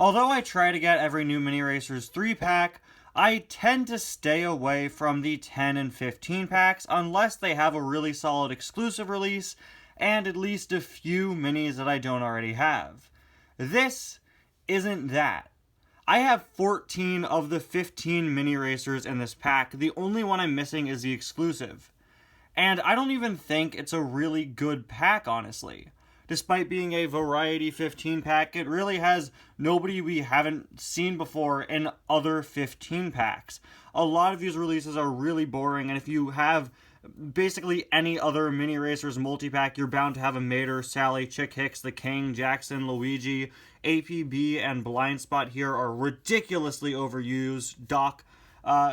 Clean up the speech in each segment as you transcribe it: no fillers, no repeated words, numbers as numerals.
Although I try to get every new Mini Racers 3-pack, I tend to stay away from the 10 and 15 packs unless they have a really solid exclusive release and at least a few minis that I don't already have. This isn't that. I have 14 of the 15 Mini Racers in this pack. The only one I'm missing is the exclusive. And I don't even think it's a really good pack, honestly. Despite being a variety 15 pack, it really has nobody we haven't seen before in other 15 packs. A lot of these releases are really boring, and if you have basically any other Mini Racers multi-pack, you're bound to have a Mater, Sally, Chick Hicks, the King, Jackson, Luigi. APB and Blind Spot here are ridiculously overused. Doc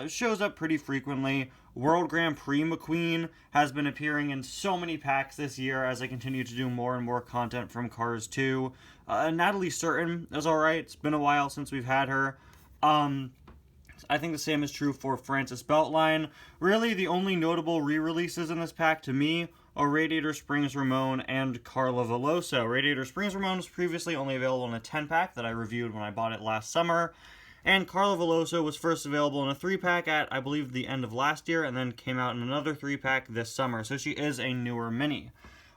shows up pretty frequently. World Grand Prix McQueen has been appearing in so many packs this year as I continue to do more and more content from Cars 2. Natalie Certain is alright. It's been a while since we've had her. I think the same is true for Francis Beltline. Really, the only notable re-releases in this pack to me are Radiator Springs Ramon and Carla Veloso. Radiator Springs Ramon was previously only available in a 10-pack that I reviewed when I bought it last summer. And Carla Veloso was first available in a 3-pack at, I believe, the end of last year, and then came out in another 3-pack this summer, so she is a newer mini.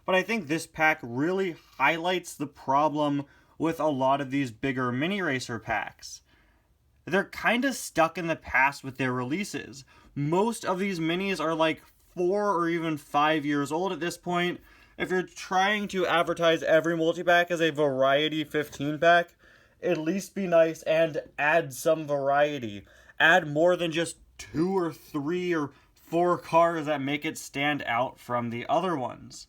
But I think this pack really highlights the problem with a lot of these bigger Mini Racer packs. They're kind of stuck in the past with their releases. Most of these minis are like 4 or even 5 years old at this point. If you're trying to advertise every multi-pack as a variety 15-pack, at least be nice and add some variety. Add more than just 2 or 3 or 4 cars that make it stand out from the other ones.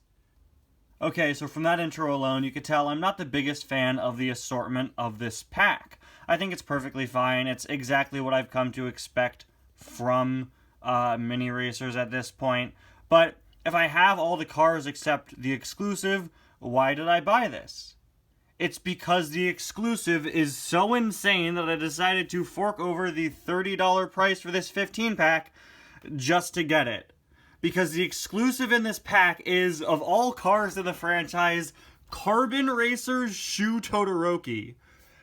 Okay, so from that intro alone, you could tell I'm not the biggest fan of the assortment of this pack. I think it's perfectly fine. It's exactly what I've come to expect from Mini Racers at this point. But if I have all the cars except the exclusive, why did I buy this? It's because the exclusive is so insane that I decided to fork over the $30 price for this 15-pack just to get it. Because the exclusive in this pack is, of all cars in the franchise, Carbon Racer's Shu Todoroki.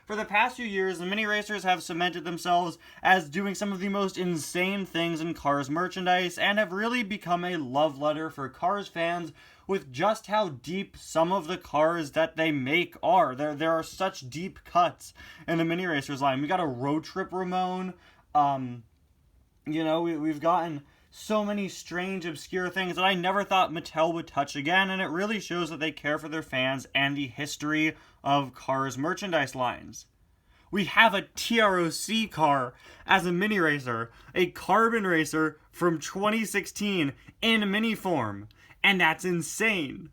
For the past few years, the Mini Racers have cemented themselves as doing some of the most insane things in Cars merchandise and have really become a love letter for Cars fans with just how deep some of the cars that they make are. There are such deep cuts in the Mini Racers line. We got a Road Trip Ramon. We've gotten so many strange, obscure things that I never thought Mattel would touch again, and it really shows that they care for their fans and the history of Cars merchandise lines. We have a TROC car as a Mini Racer, a Carbon Racer from 2016 in mini form, and that's insane.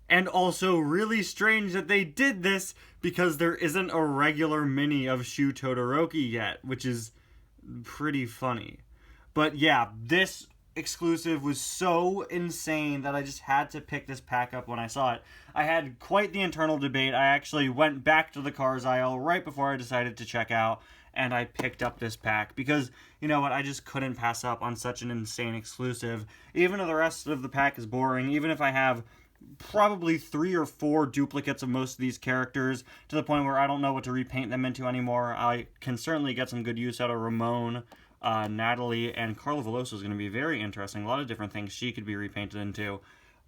And also really strange that they did this because there isn't a regular mini of Shu Todoroki yet, which is pretty funny. But yeah, this exclusive was so insane that I just had to pick this pack up when I saw it. I had quite the internal debate. I actually went back to the cars aisle right before I decided to check out, and I picked up this pack because, you know what, I just couldn't pass up on such an insane exclusive. Even if the rest of the pack is boring, even if I have probably 3 or 4 duplicates of most of these characters to the point where I don't know what to repaint them into anymore, I can certainly get some good use out of Ramon. Natalie and Carla Veloso is going to be very interesting. A lot of different things she could be repainted into.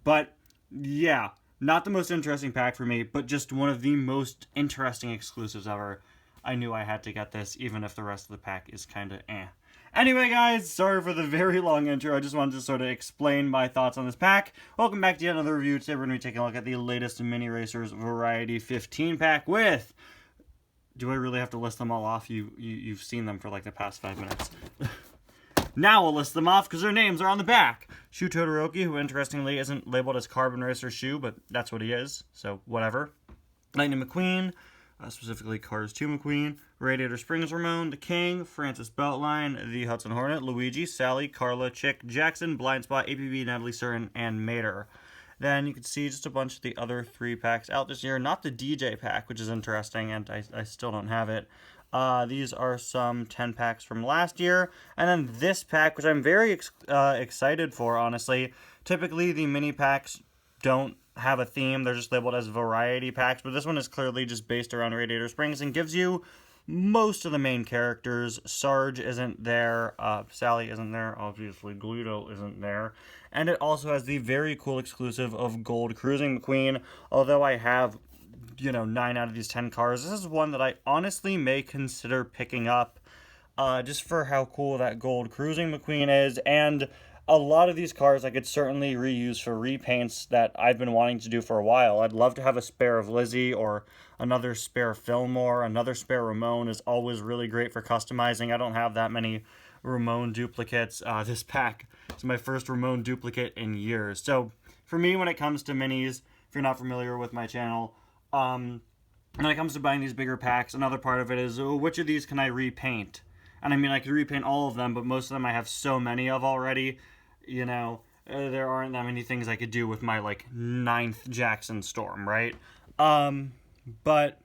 But yeah, not the most interesting pack for me, but just one of the most interesting exclusives ever. I knew I had to get this, even if the rest of the pack is kind of eh. Anyway, guys, sorry for the very long intro. I just wanted to sort of explain my thoughts on this pack. Welcome back to yet another review. Today we're going to be taking a look at the latest Mini Racers Variety 15 pack with... Do I really have to list them all off? You've seen them for like the past 5 minutes. Now I'll list them off because their names are on the back. Shu Todoroki, who interestingly isn't labeled as Carbon Racer Shu, but that's what he is, so whatever. Lightning McQueen, specifically Cars 2 McQueen. Radiator Springs Ramon, the King. Francis Beltline, the Hudson Hornet. Luigi, Sally, Carla, Chick, Jackson, Blind Spot, APB, Natalie Certain, and Mater. Then you can see just a bunch of the other 3 packs out this year. Not the DJ pack, which is interesting, and I still don't have it. These are some 10 packs from last year. And then this pack, which I'm very excited for, honestly. Typically, the mini packs don't have a theme. They're just labeled as variety packs, but this one is clearly just based around Radiator Springs and gives you most of the main characters. Sarge isn't there, Sally isn't there, obviously Gluto isn't there, and it also has the very cool exclusive of Gold Cruising McQueen. Although I have, 9 out of these 10 cars, this is one that I honestly may consider picking up, just for how cool that Gold Cruising McQueen is, and a lot of these cars I could certainly reuse for repaints that I've been wanting to do for a while. I'd love to have a spare of Lizzie or another spare Fillmore. Another spare Ramon is always really great for customizing. I don't have that many Ramon duplicates. This pack is my first Ramon duplicate in years. So for me, when it comes to minis, if you're not familiar with my channel, when it comes to buying these bigger packs, another part of it is, which of these can I repaint? And I mean, I could repaint all of them, but most of them I have so many of already. There aren't that many things I could do with my, 9th Jackson Storm, right? But,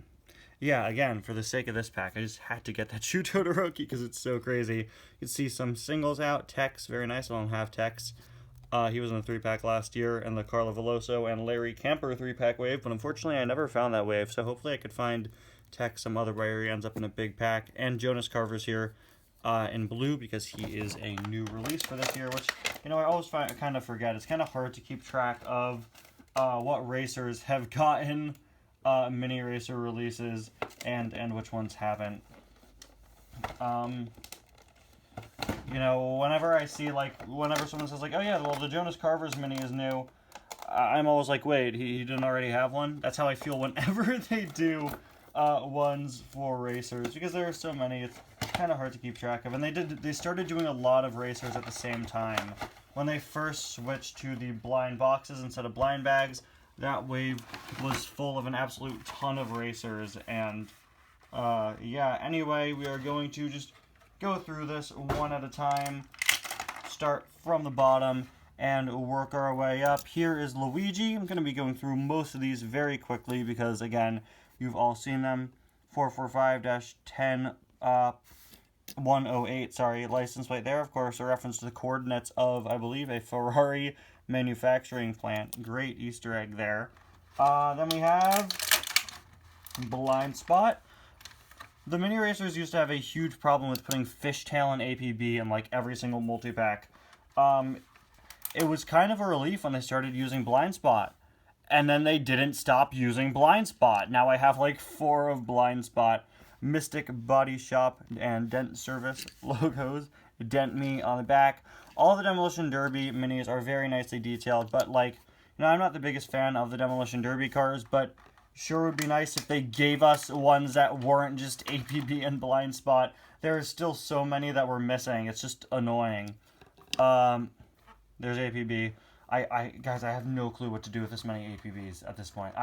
yeah, again, for the sake of this pack, I just had to get that Shu Todoroki because it's so crazy. You can see some singles out. Tex, very nice. I don't have Tex. He was in a 3-pack last year, and the Carla Veloso and Larry Kemper 3-pack wave, but unfortunately I never found that wave, so hopefully I could find Tex some other way, or he ends up in a big pack. And Jonas Carver's here in blue because he is a new release for this year, which, I always kind of forget. It's kind of hard to keep track of what racers have gotten mini racer releases and which ones haven't. Whenever I see, whenever someone says, oh yeah, well, the Jonas Carver's mini is new, I'm always like, wait, he didn't already have one? That's how I feel whenever they do ones for racers, because there are so many, it's kind of hard to keep track of. And they started doing a lot of racers at the same time. When they first switched to the blind boxes instead of blind bags, that wave was full of an absolute ton of racers. And yeah, anyway, we are going to just go through this one at a time, start from the bottom and work our way up. Here is Luigi. I'm going to be going through most of these very quickly because, again, you've all seen them. 445-10 108, sorry, license plate there. Of course, a reference to the coordinates of, I believe, a Ferrari manufacturing plant. Great Easter egg there. Then we have Blind Spot. The mini racers used to have a huge problem with putting fishtail and APB in every single multi-pack. It was kind of a relief when they started using Blind Spot. And then they didn't stop using Blind Spot. Now I have 4 of Blind Spot. Mystic Body Shop and Dent Service logos. Dent Me on the back. All the Demolition Derby minis are very nicely detailed, but I'm not the biggest fan of the Demolition Derby cars, but sure would be nice if they gave us ones that weren't just APB and Blind Spot. There are still so many that we're missing. It's just annoying. There's APB. Guys, I have no clue what to do with this many APBs at this point.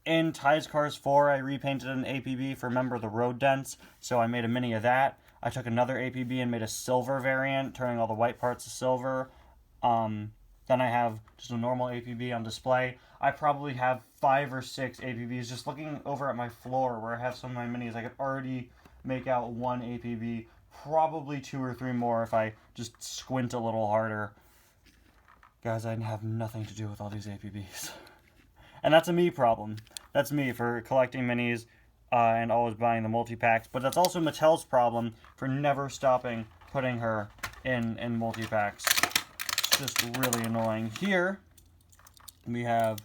In Tides Cars 4, I repainted an APB for Remember the Road Dents, so I made a mini of that. I took another APB and made a silver variant, turning all the white parts to silver. Then I have just a normal APB on display. I probably have 5 or 6 APBs. Just looking over at my floor where I have some of my minis, I could already make out 1 APB, probably 2 or 3 more if I just squint a little harder. Guys, I have nothing to do with all these APBs. And that's a me problem. That's me for collecting minis and always buying the multi-packs. But that's also Mattel's problem for never stopping putting her in multi-packs. It's just really annoying. Here, we have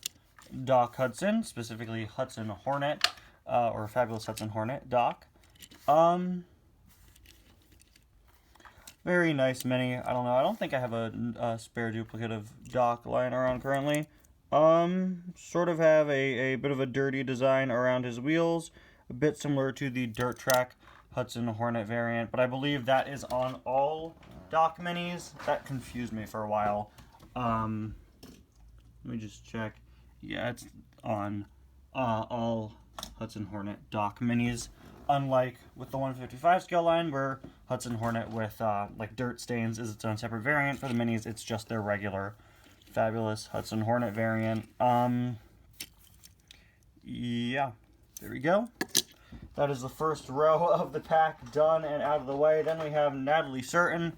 Doc Hudson, specifically Hudson Hornet, or Fabulous Hudson Hornet, Doc. Very nice mini. I don't know. I don't think I have a spare duplicate of Doc lying around currently. Sort of have a bit of a dirty design around his wheels. A bit similar to the Dirt Track Hudson Hornet variant. But I believe that is on all Doc minis. That confused me for a while. Let me just check. Yeah, it's on all Hudson Hornet Doc minis. Unlike with the 155 scale line, where Hudson Hornet with dirt stains is its own separate variant. For the minis, it's just their regular Fabulous Hudson Hornet variant. Yeah, there we go. That is the first row of the pack done and out of the way. Then we have Natalie Certain,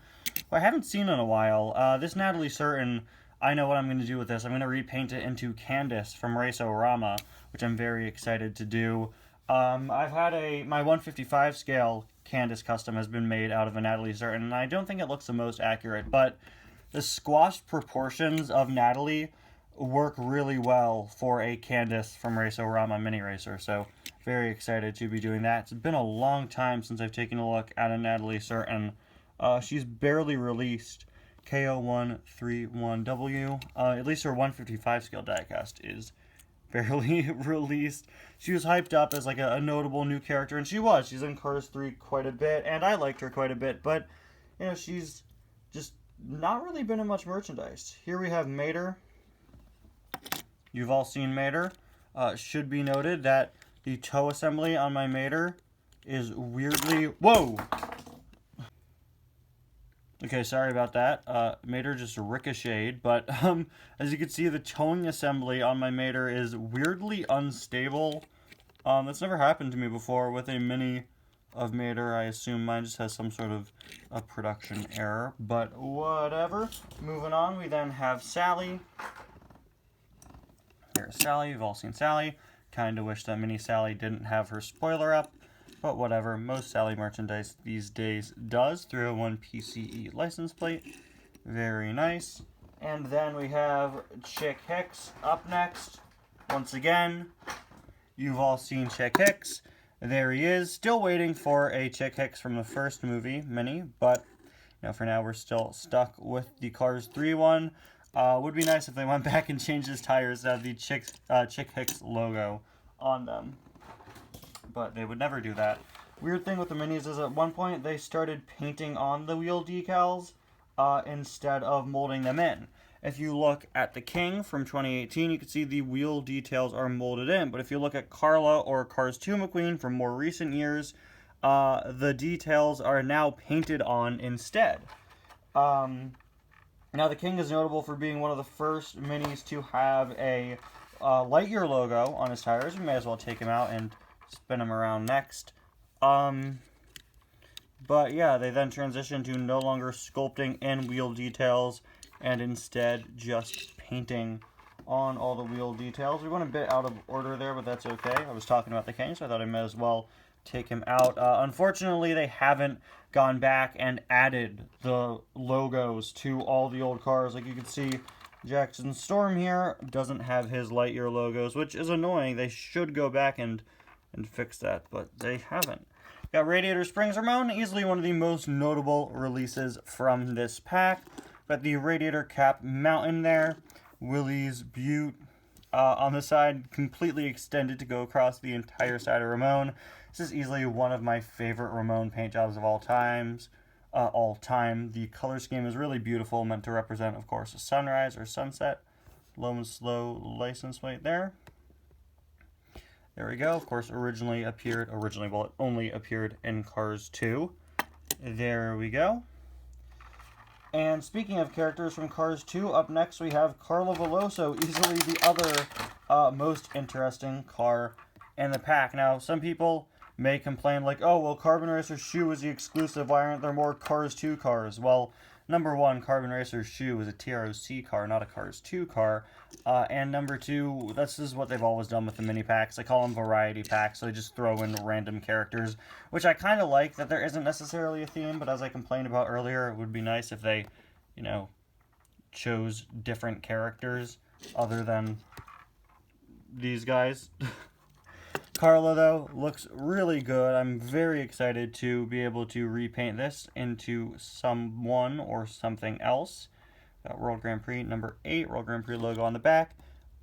who I haven't seen in a while. This Natalie Certain, I know what I'm going to do with this. I'm going to repaint it into Candace from Race-O-Rama, which I'm very excited to do. I've had my 155 scale Candace custom has been made out of a Natalie Certain, and I don't think it looks the most accurate, but the squashed proportions of Natalie work really well for a Candace from Race-O-Rama Mini Racer, so very excited to be doing that. It's been a long time since I've taken a look at a Natalie Certain. She's barely released. KO131W. At least her 155 scale diecast is barely released. She was hyped up as like a notable new character, and she was. She's in Cars 3 quite a bit, and I liked her quite a bit, but, you know, she's just not really been in much merchandise. Here we have Mater. You've all seen Mater. Should be noted that the toe assembly on my Mater is weirdly... Whoa! Okay, sorry about that. Mater just ricocheted, but as you can see, the towing assembly on my Mater is weirdly unstable. That's never happened to me before with a mini of Mater. I assume mine just has some sort of a production error, but whatever. Moving on, we then have Sally. Here's Sally. You've all seen Sally. Kind of wish that mini Sally didn't have her spoiler up. But whatever, most Sally merchandise these days does through a 1PCE license plate. Very nice. And then we have Chick Hicks up next. Once again, you've all seen Chick Hicks. There he is, still waiting for a Chick Hicks from the first movie, mini, but you know, for now we're still stuck with the Cars 3 one. Would be nice if they went back and changed his tires to have the Chick Hicks logo on them. But they would never do that. Weird thing with the minis is at one point they started painting on the wheel decals instead of molding them in. If you look at the King from 2018, you can see the wheel details are molded in. But if you look at Carla or Cars 2 McQueen from more recent years, the details are now painted on instead. Now the King is notable for being one of the first minis to have a Lightyear logo on his tires. We may as well take him out and spin them around next. But yeah, they then transitioned to no longer sculpting in wheel details and instead just painting on all the wheel details. We went a bit out of order there, but that's okay. I was talking about the King, so I thought I might as well take him out. Unfortunately, they haven't gone back and added the logos to all the old cars. Like you can see, Jackson Storm here doesn't have his Lightyear logos, which is annoying. They should go back and fix that, but they haven't. Got Radiator Springs Ramon, easily one of the most notable releases from this pack. Got the Radiator Cap Mountain there. Willie's Butte on the side, completely extended to go across the entire side of Ramon. This is easily one of my favorite Ramon paint jobs of all time. The color scheme is really beautiful, meant to represent, of course, a sunrise or sunset. Low and slow license plate there. There we go. Of course, well, it only appeared in Cars 2. There we go. And speaking of characters from Cars 2, up next we have Carla Veloso, easily the other most interesting car in the pack. Now, some people may complain like, oh, well, Carbon Racer's shoe is the exclusive. Why aren't there more Cars 2 cars? Well, number one, Carbon Racer's shoe is a TROC car, not a Cars 2 car. And number two, this is what they've always done with the mini packs. They call them variety packs, so they just throw in random characters, which I kind of like that there isn't necessarily a theme, but as I complained about earlier, it would be nice if they, you know, chose different characters other than these guys. Carla, though, looks really good. I'm very excited to be able to repaint this into someone or something else. Got World Grand Prix number 8, World Grand Prix logo on the back.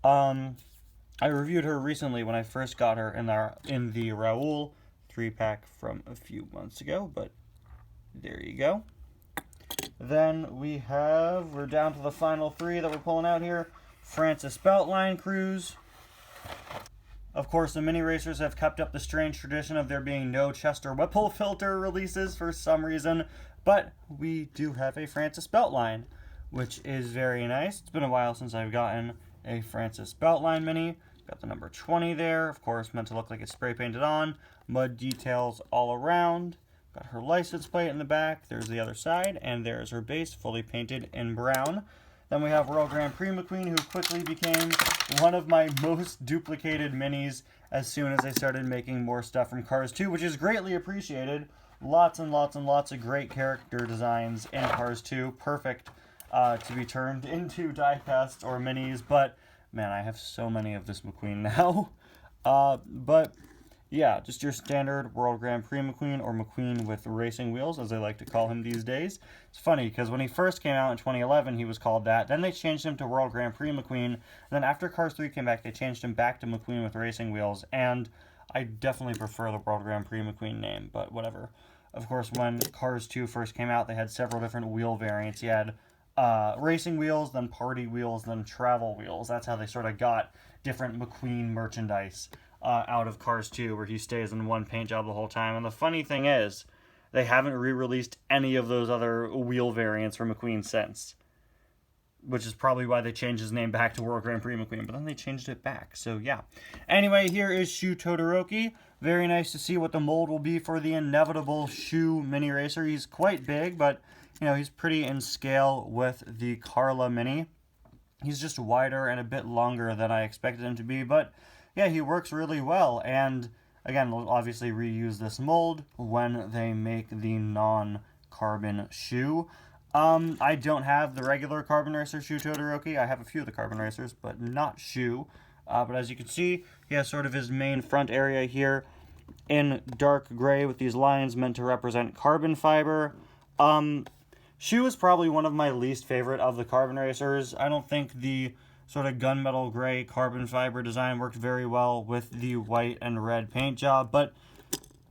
I reviewed her recently when I first got her in the Raoul 3-pack from a few months ago, but there you go. Then we're down to the final 3 that we're pulling out here. Francis Beltline Cruise. Of course, the mini racers have kept up the strange tradition of there being no Chester Whipple filter releases for some reason, but we do have a Francis Beltline, which is very nice. It's been a while since I've gotten a Francis Beltline mini. Got the number 20 there, of course, meant to look like it's spray painted on. Mud details all around. Got her license plate in the back. There's the other side, and there's her base, fully painted in brown. Then we have World Grand Prix McQueen, who quickly became one of my most duplicated minis as soon as I started making more stuff from Cars 2, which is greatly appreciated. Lots and lots and lots of great character designs in Cars 2. Perfect to be turned into diecasts or minis, but man, I have so many of this McQueen now. But yeah, just your standard World Grand Prix McQueen, or McQueen with racing wheels, as they like to call him these days. It's funny, because when he first came out in 2011, he was called that. Then they changed him to World Grand Prix McQueen. And then after Cars 3 came back, they changed him back to McQueen with racing wheels. And I definitely prefer the World Grand Prix McQueen name, but whatever. Of course, when Cars 2 first came out, they had several different wheel variants. You had racing wheels, then party wheels, then travel wheels. That's how they sort of got different McQueen merchandise out of Cars 2, where he stays in one paint job the whole time. And the funny thing is, they haven't re-released any of those other wheel variants for McQueen since. Which is probably why they changed his name back to World Grand Prix McQueen, but then they changed it back, so yeah. Anyway, here is Shu Todoroki. Very nice to see what the mold will be for the inevitable Shu mini racer. He's quite big, but you know, he's pretty in scale with the Carla mini. He's just wider and a bit longer than I expected him to be, but yeah, he works really well. And again, we'll obviously reuse this mold when they make the non-carbon Shu. I don't have the regular Carbon Racer Shu Todoroki. I have a few of the Carbon Racers, but not Shu. But as you can see, he has sort of his main front area here in dark gray with these lines meant to represent carbon fiber. Shu is probably one of my least favorite of the Carbon Racers. I don't think the sort of gunmetal gray carbon fiber design worked very well with the white and red paint job, but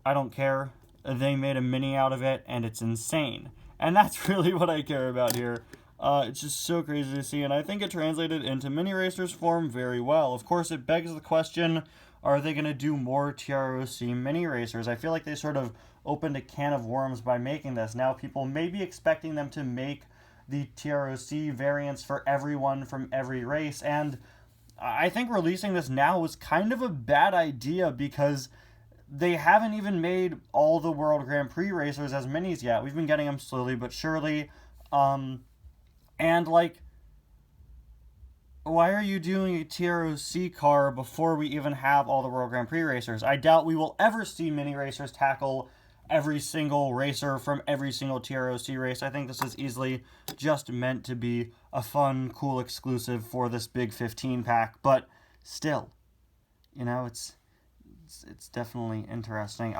I don't care. They made a mini out of it, and it's insane. And that's really what I care about here. It's just so crazy to see, and I think it translated into mini racers form very well. Of course, it begs the question, are they going to do more TROC mini racers? I feel like they sort of opened a can of worms by making this. Now people may be expecting them to make the TROC variants for everyone from every race, and I think releasing this now was kind of a bad idea, because they haven't even made all the World Grand Prix racers as minis yet. We've been getting them slowly but surely. And, like, why are you doing a TROC car before we even have all the World Grand Prix racers? I doubt we will ever see mini racers tackle every single racer from every single TROC race. I think this is easily just meant to be a fun, cool exclusive for this big 15 pack. But still, you know, it's definitely interesting.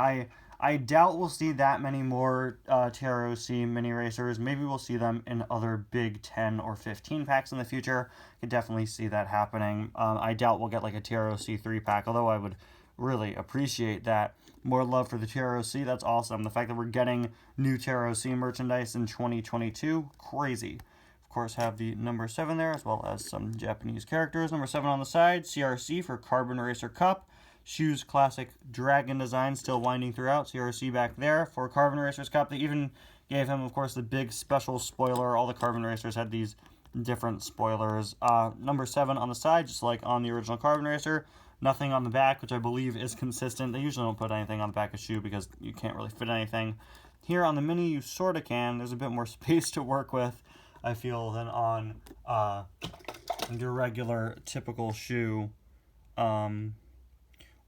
I doubt we'll see that many more TROC mini racers. Maybe we'll see them in other big 10 or 15 packs in the future. I could definitely see that happening. I doubt we'll get like a TROC 3 pack, although I would really appreciate that. More love for the TROC, that's awesome. The fact that we're getting new TROC merchandise in 2022, crazy. Of course, have the number 7 there, as well as some Japanese characters. Number 7 on the side, CRC for Carbon Racer Cup. Shu's classic dragon design still winding throughout. CRC back there for Carbon Racers Cup. They even gave him, of course, the big special spoiler. All the Carbon Racers had these different spoilers. Number 7 on the side, just like on the original Carbon Racer. Nothing on the back, which I believe is consistent. They usually don't put anything on the back of Shu because you can't really fit anything. Here on the Mini, you sort of can. There's a bit more space to work with, I feel, than on your regular, typical Shu.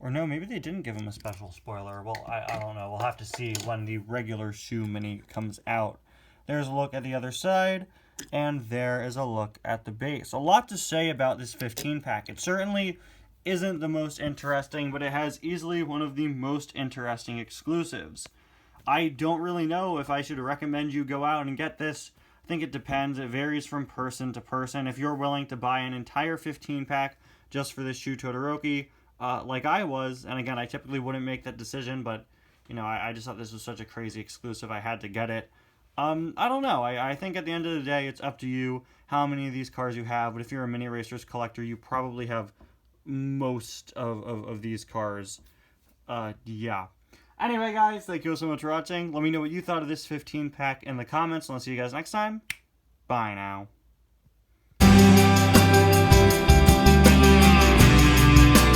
Or no, maybe they didn't give him a special spoiler. Well, I don't know. We'll have to see when the regular Shu Mini comes out. There's a look at the other side, and there is a look at the base. A lot to say about this 15 pack. It certainly isn't the most interesting, but it has easily one of the most interesting exclusives. I don't really know if I should recommend you go out and get this. I think it depends. It varies from person to person. If you're willing to buy an entire 15 pack just for this Shu Todoroki, like I was, and again, I typically wouldn't make that decision, but, you know, I just thought this was such a crazy exclusive, I had to get it. I don't know, I think at the end of the day, it's up to you how many of these cars you have, but if you're a mini racers collector, you probably have most of these cars. Yeah. Anyway, guys, thank you so much for watching. Let me know what you thought of this 15 pack in the comments, and I'll see you guys next time. Bye now.